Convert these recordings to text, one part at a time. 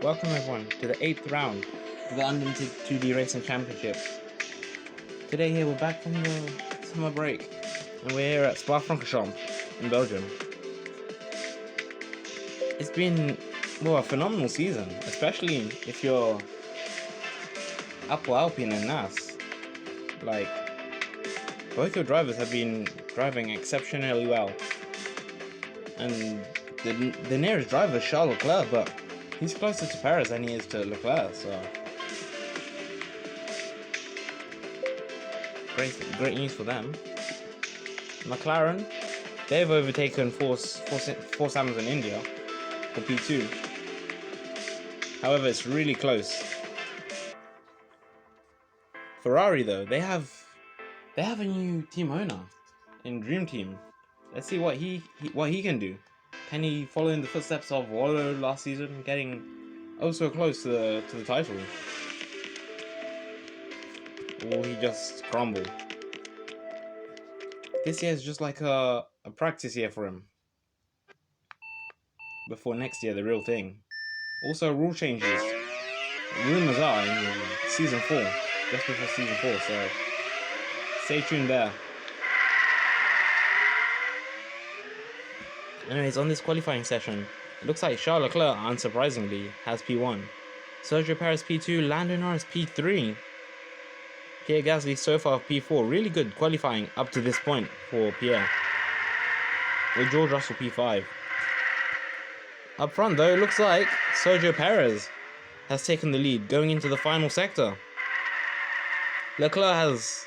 Welcome everyone to the 8th round of the Unlimited 2D Racing Championship. Today here we're back from the summer break and we're here at Spa-Francorchamps in Belgium. It's been, a phenomenal season, especially if you're Apple Alpine and NAS. Like, both your drivers have been driving exceptionally well. And the nearest driver is Charles Leclerc, but he's closer to Perez than he is to Leclerc, so great news for them. McLaren, they've overtaken Force Amazon India for P2. However, it's really close. Ferrari, though, they have a new team owner in Dream Team. Let's see what he can do. Can he follow in the footsteps of Wallo last season, getting oh so close to the title? Or will he just crumble? This year is just like a practice year for him, before next year, the real thing. Also, rule changes. Rumors are in Season 4, just before Season 4, so stay tuned there. Anyways, on this qualifying session, it looks like Charles Leclerc, unsurprisingly, has P1. Sergio Perez P2, Lando Norris P3. Pierre Gasly so far P4. Really good qualifying up to this point for Pierre. With George Russell P5. Up front though, it looks like Sergio Perez has taken the lead going into the final sector. Leclerc has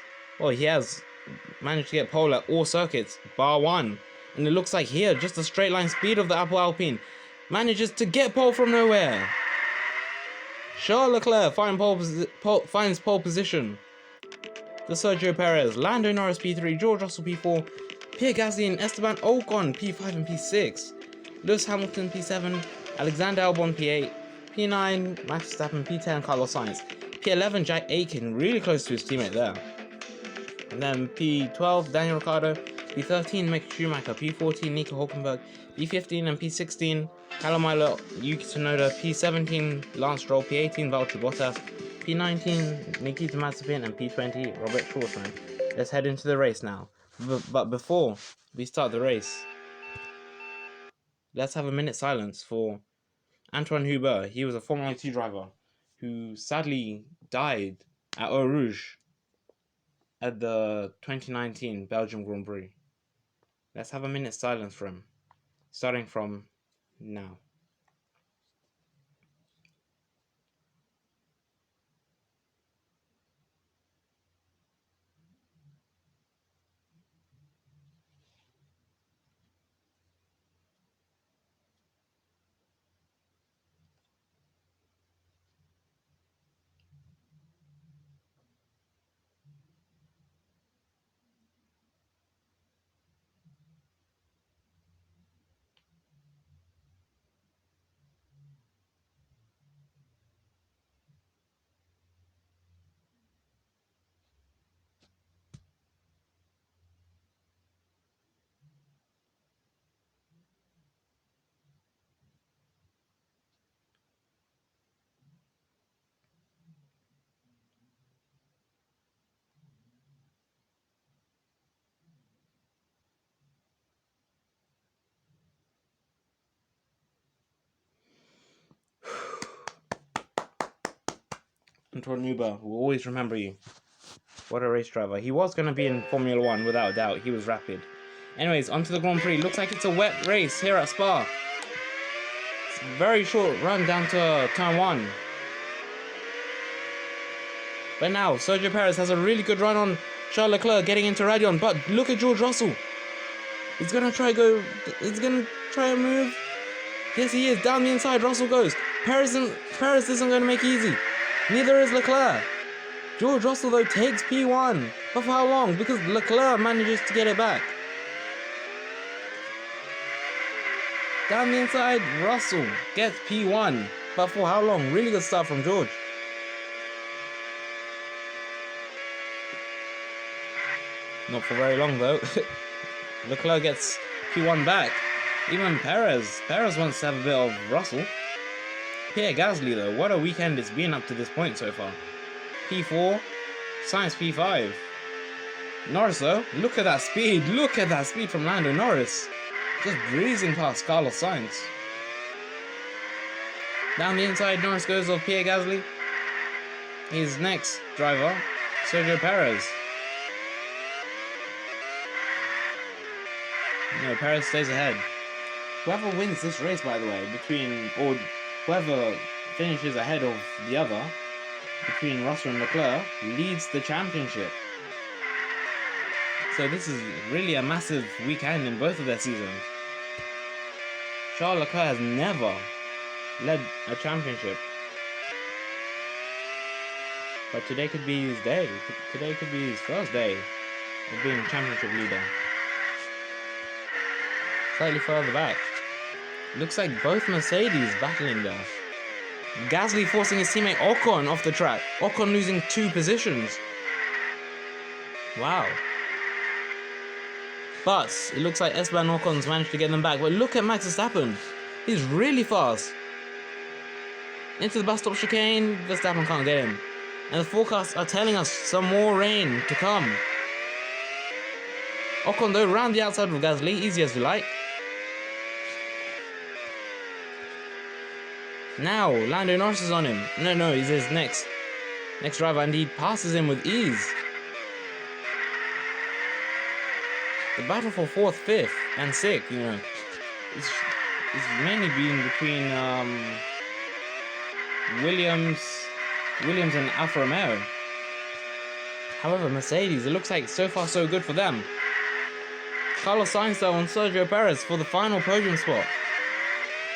managed to get pole at all circuits, bar one. And it looks like here, just the straight line speed of the Apple Alpine manages to get pole from nowhere. Charles Leclerc finds pole position. The Sergio Perez, Lando Norris P3, George Russell P4, Pierre Gasly and Esteban Ocon P5 and P6, Lewis Hamilton P7, Alexander Albon P8, P9, Max Verstappen P10, Carlos Sainz, P11, Jack Aitken, really close to his teammate there. And then P12, Daniel Ricciardo, P13, Mick Schumacher, P14, Nico Hulkenberg, P15 and P16, Callum Ilott, Yuki Tsunoda, P17, Lance Stroll, P18, Valtteri Bottas, P19, Nikita Mazepin, and P20, Robert Schwarzman. Let's head into the race now. But before we start the race, let's have a minute silence for Antoine Hubert. He was a Formula 2 driver who sadly died at Eau Rouge at the 2019 Belgium Grand Prix. Let's have a minute silence for him, starting from now. Antoine Hubert, we'll always remember you. What a race driver. He was going to be in Formula 1 without a doubt. He was rapid. Anyways, onto the Grand Prix. Looks like it's a wet race here at Spa. It's a very short run down to turn 1. But now, Sergio Perez has a really good run on Charles Leclerc getting into Radion. But look at George Russell. He's going to try a move. Yes, he is. Down the inside, Russell goes. Perez isn't going to make it easy. Neither is Leclerc. George Russell, though, takes P1. But for how long? Because Leclerc manages to get it back. Down the inside, Russell gets P1. But for how long? Really good start from George. Not for very long, though. Leclerc gets P1 back. Even Perez wants to have a bit of Russell. Pierre Gasly though, what a weekend it's been up to this point so far. P4, Sainz P5. Norris though, look at that speed from Lando Norris. Just breezing past Carlos Sainz. Down the inside, Norris goes off Pierre Gasly. His next driver, Sergio Perez. No, Perez stays ahead. Whoever wins this race, by the way, or whoever finishes ahead of the other, between Russell and Leclerc, leads the championship. So this is really a massive weekend in both of their seasons. Charles Leclerc has never led a championship. But today could be his day. Today could be his first day of being championship leader. Slightly further back. Looks like both Mercedes battling there. Gasly forcing his teammate Ocon off the track. Ocon losing 2 positions. Wow. But it looks like Esteban Ocon's managed to get them back. But look at Max Verstappen. He's really fast. Into the bus stop chicane. Verstappen can't get him. And the forecasts are telling us some more rain to come. Ocon though round the outside of Gasly. Easy as you like. Now, Lando Norris is on him. No, he's his next driver, and he passes him with ease. The battle for 4th, 5th, and 6th, it's mainly been between Williams and Alfa Romeo. However, Mercedes, it looks like so far so good for them. Carlos Sainz though on Sergio Perez for the final podium spot.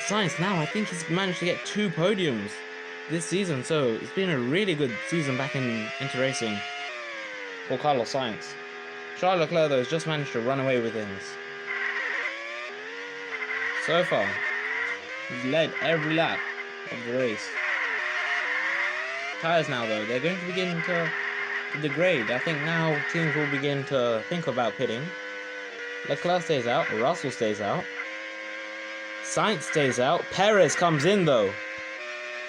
Sainz now, I think he's managed to get 2 podiums this season, so it's been a really good season back into racing for Carlos Sainz. Charles Leclerc though has just managed to run away with things. So far, he's led every lap of the race. Tyres now though, they're going to begin to degrade. I think now teams will begin to think about pitting. Leclerc stays out, Russell stays out. Sainz stays out. Perez comes in though.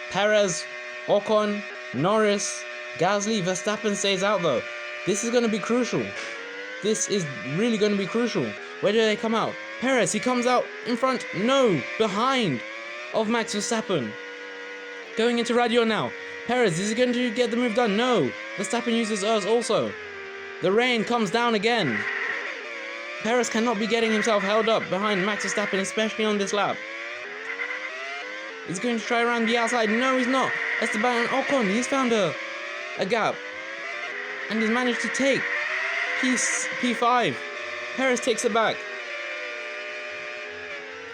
Perez, Ocon, Norris, Gasly, Verstappen stays out though. This is going to be crucial. This is really going to be crucial. Where do they come out? Perez, he comes out in front. No, behind of Max Verstappen. Going into radio now. Perez, is he going to get the move done? No. Verstappen uses us also. The rain comes down again. Perez cannot be getting himself held up behind Max Verstappen, especially on this lap. He's going to try around the outside. No, he's not. Esteban Ocon, he's found a gap. And he's managed to take P5. Perez takes it back.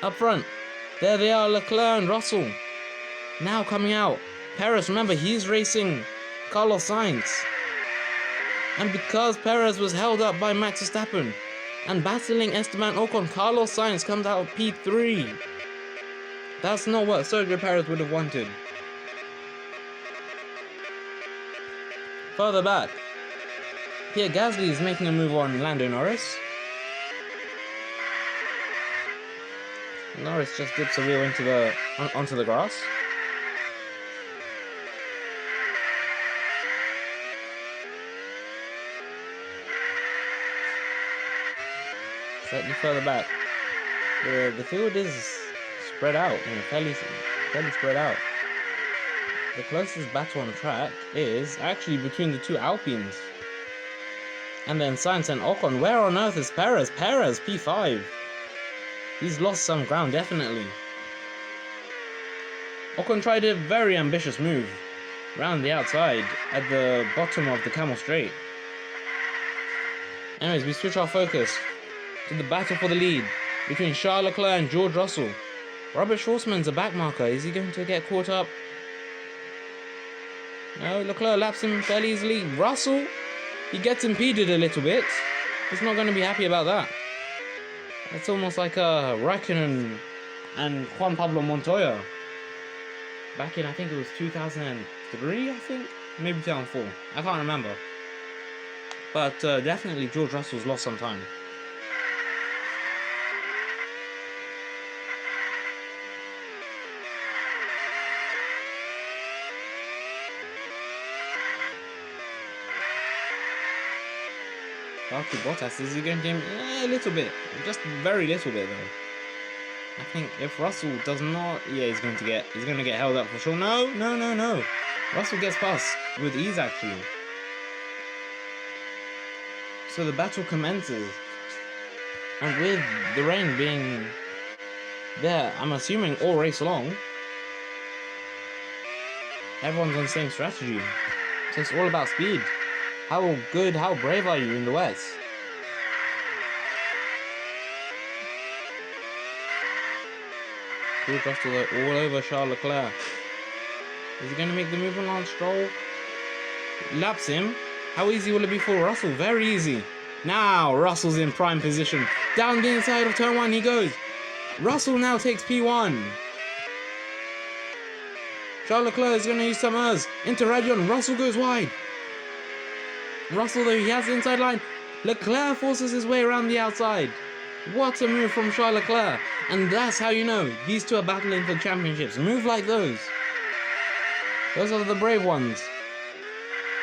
Up front. There they are, Leclerc and Russell. Now coming out. Perez, remember, he's racing Carlos Sainz. And because Perez was held up by Max Verstappen and battling Esteban Ocon, Carlos Sainz comes out of P3. That's not what Sergio Perez would have wanted. Further back, Pierre Gasly is making a move on Lando Norris. Norris just dips a wheel onto the grass. Slightly further back, the field is spread out, fairly spread out. The closest battle on track is actually between the 2 Alpines. And then Sainz and Ocon. Where on earth is Perez? Perez, P5. He's lost some ground, definitely. Ocon tried a very ambitious move round the outside at the bottom of the Camel Straight. Anyways, we switch our focus to the battle for the lead between Charles Leclerc and George Russell. Robert Schwarzman's a backmarker. Is he going to get caught up? No, Leclerc laps him fairly easily. Russell, he gets impeded a little bit. He's not going to be happy about that. It's almost like Raikkonen and Juan Pablo Montoya. Back in, I think it was 2003, I think? Maybe 2004. I can't remember. But definitely George Russell's lost some time. Valtteri Bottas, is he going to a little bit, just very little bit though. I think if Russell does not, he's going to get held up for sure. No. Russell gets past with ease actually. So the battle commences, and with the rain being there, I'm assuming all race long, everyone's on the same strategy. So it's all about speed. How good, how brave are you in the wets? George Russell all over Charles Leclerc. Is he going to make the move on Lance Stroll? Laps him. How easy will it be for Russell? Very easy. Now Russell's in prime position. Down the inside of turn 1 he goes. Russell now takes P1. Charles Leclerc is going to use some errs. Into Raikkonen. Russell goes wide. Russell, though, he has the inside line. Leclerc forces his way around the outside. What a move from Charles Leclerc. And that's how you know these two are battling for championships. Move like those. Those are the brave ones,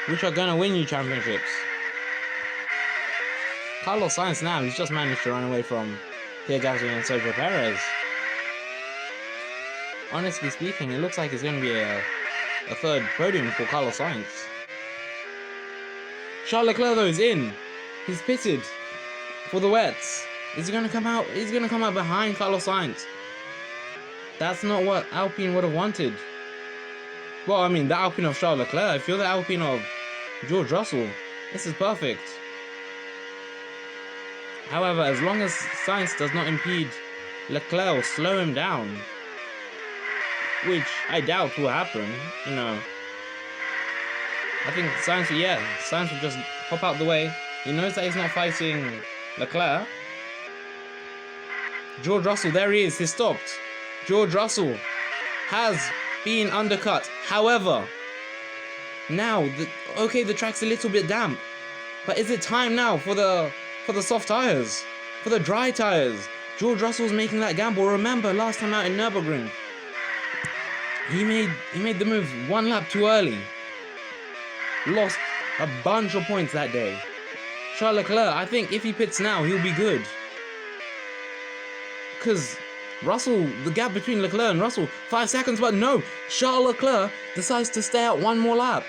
which are going to win you championships. Carlos Sainz now, he's just managed to run away from Pierre Gasly and Sergio Perez. Honestly speaking, it looks like it's going to be a third podium for Carlos Sainz. Charles Leclerc though is in. He's pitted for the wets. Is he going to come out? He's going to come out behind Carlos Sainz. That's not what Alpine would have wanted. Well, I mean, the Alpine of Charles Leclerc. If you're the Alpine of George Russell, this is perfect. However, as long as Sainz does not impede Leclerc or slow him down, which I doubt will happen, you know, I think Sainz will just hop out the way. He knows that he's not fighting Leclerc. George Russell, there he is, he's stopped. George Russell has been undercut. However, now, the track's a little bit damp. But is it time now for the soft tyres? For the dry tyres? George Russell's making that gamble. Remember, last time out in Nürburgring, he made the move one lap too early. Lost a bunch of points that day. Charles Leclerc, I think if he pits now, he'll be good. Because Russell, the gap between Leclerc and Russell, 5 seconds, but no, Charles Leclerc decides to stay out one more lap.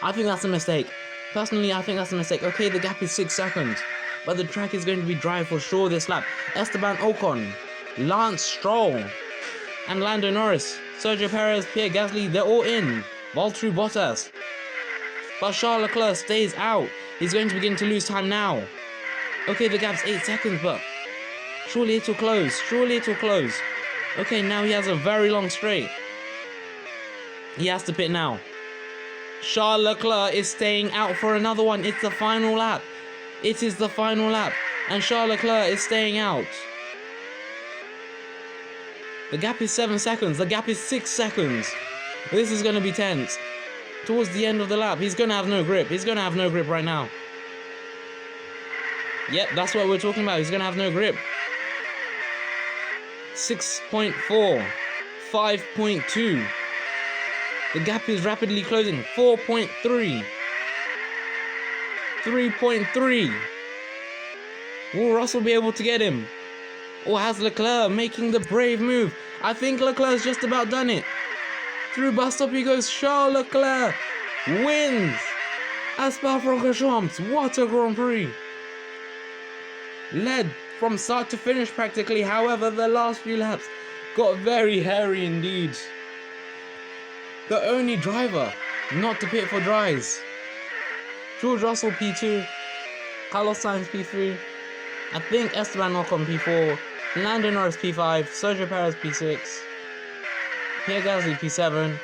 I think that's a mistake. Personally, I think that's a mistake. Okay, the gap is 6 seconds, but the track is going to be dry for sure this lap. Esteban Ocon, Lance Stroll, and Lando Norris, Sergio Perez, Pierre Gasly, they're all in. Valtteri Bottas. But Charles Leclerc stays out. He's going to begin to lose time now. Okay, the gap's 8 seconds, but surely it'll close. Surely it'll close. Okay, now he has a very long straight. He has to pit now. Charles Leclerc is staying out for another one. It's the final lap. It is the final lap. And Charles Leclerc is staying out. The gap is 7 seconds. The gap is 6 seconds. This is going to be tense. Towards the end of the lap, he's going to have no grip. He's going to have no grip right now. Yep, that's what we're talking about. He's going to have no grip. 6.4. 5.2. The gap is rapidly closing. 4.3. 3.3. Will Russell be able to get him? Or has Leclerc making the brave move? I think Leclerc's just about done it. Through bus stop he goes. Charles Leclerc wins at Spa-Francorchamps. What a Grand Prix. Led from start to finish practically. However, the last few laps got very hairy indeed. The only driver not to pit for dries. George Russell P2. Carlos Sainz P3. I think Esteban Ocon P4. Lando Norris P5. Sergio Perez P6. Pierre Gasly P7,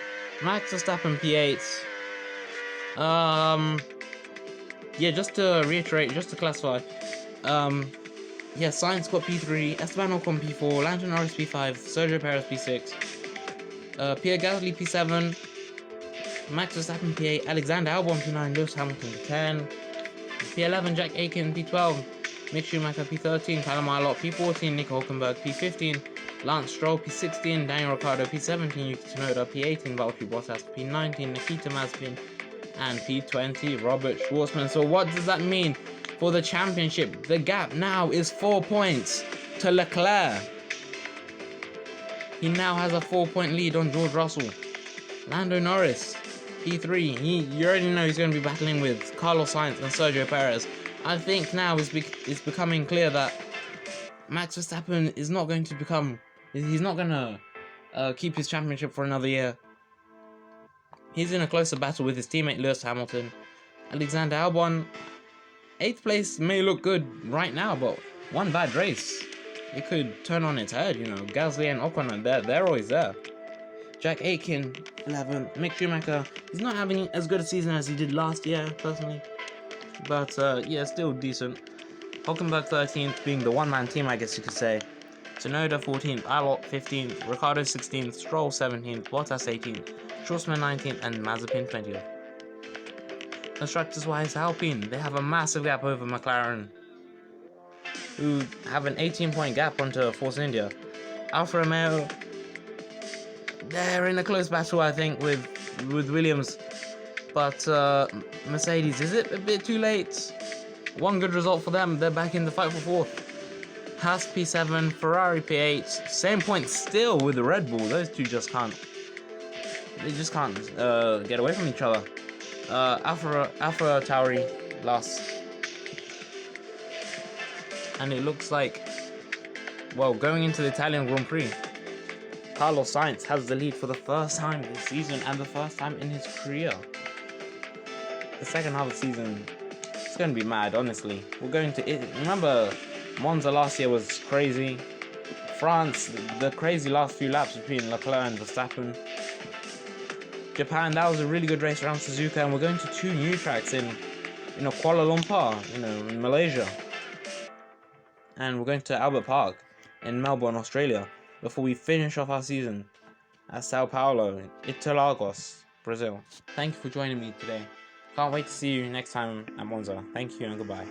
Max Verstappen P8. Just to reiterate, just to classify, Sainz got P3, Esteban Ocon P4, Lando Norris P5, Sergio Perez P6, Pierre Gasly P7, Max Verstappen P8, Alexander Albon P9, Lewis Hamilton P10, P11 Jack Aitken P12, Mick Schumacher P13, Callum Ilott P14, Nico Hülkenberg P15, Lance Stroll P16, Daniel Ricciardo P17, Yuki Tsunoda P18, Valtteri Bottas P19, Nikita Mazepin and P20 Robert Schwartzman. So what does that mean for the championship? The gap now is 4 points to Leclerc. He now has a 4-point lead on George Russell. Lando Norris, P3. You already know he's going to be battling with Carlos Sainz and Sergio Perez. I think now it's becoming clear that Max Verstappen is not going to become. He's not going to keep his championship for another year. He's in a closer battle with his teammate Lewis Hamilton. Alexander Albon, 8th place may look good right now, but one bad race, it could turn on its head. You know, Gasly and Ocon, they're always there. Jack Aitken, 11th. Mick Schumacher, he's not having as good a season as he did last year, personally. But, yeah, still decent. Hulkenberg 13th, being the one-man team, I guess you could say. Tsunoda 14th, Alot 15th, Ricciardo 16th, Stroll 17th, Bottas 18th, Schwartzman 19th, and Mazepin 20th. Constructors-wise, Alpine, they have a massive gap over McLaren, who have an 18-point gap onto Force India. Alfa Romeo, they're in a close battle, I think, with Williams. But Mercedes, is it a bit too late? One good result for them, they're back in the fight for 4th. Haas P7, Ferrari P8, same point still with the Red Bull. Those two just can't. They just can't get away from each other. Alpha Tauri last. And it looks like, well, going into the Italian Grand Prix, Carlos Sainz has the lead for the first time this season and the first time in his career. The second half of the season, it's going to be mad, honestly. We're going to it. Remember, Monza last year was crazy. France, the crazy last few laps between Leclerc and Verstappen. Japan, that was a really good race around Suzuka, and we're going to 2 new tracks in Kuala Lumpur, in Malaysia. And we're going to Albert Park in Melbourne, Australia, before we finish off our season at Sao Paulo, Interlagos, Brazil. Thank you for joining me today. Can't wait to see you next time at Monza. Thank you and goodbye.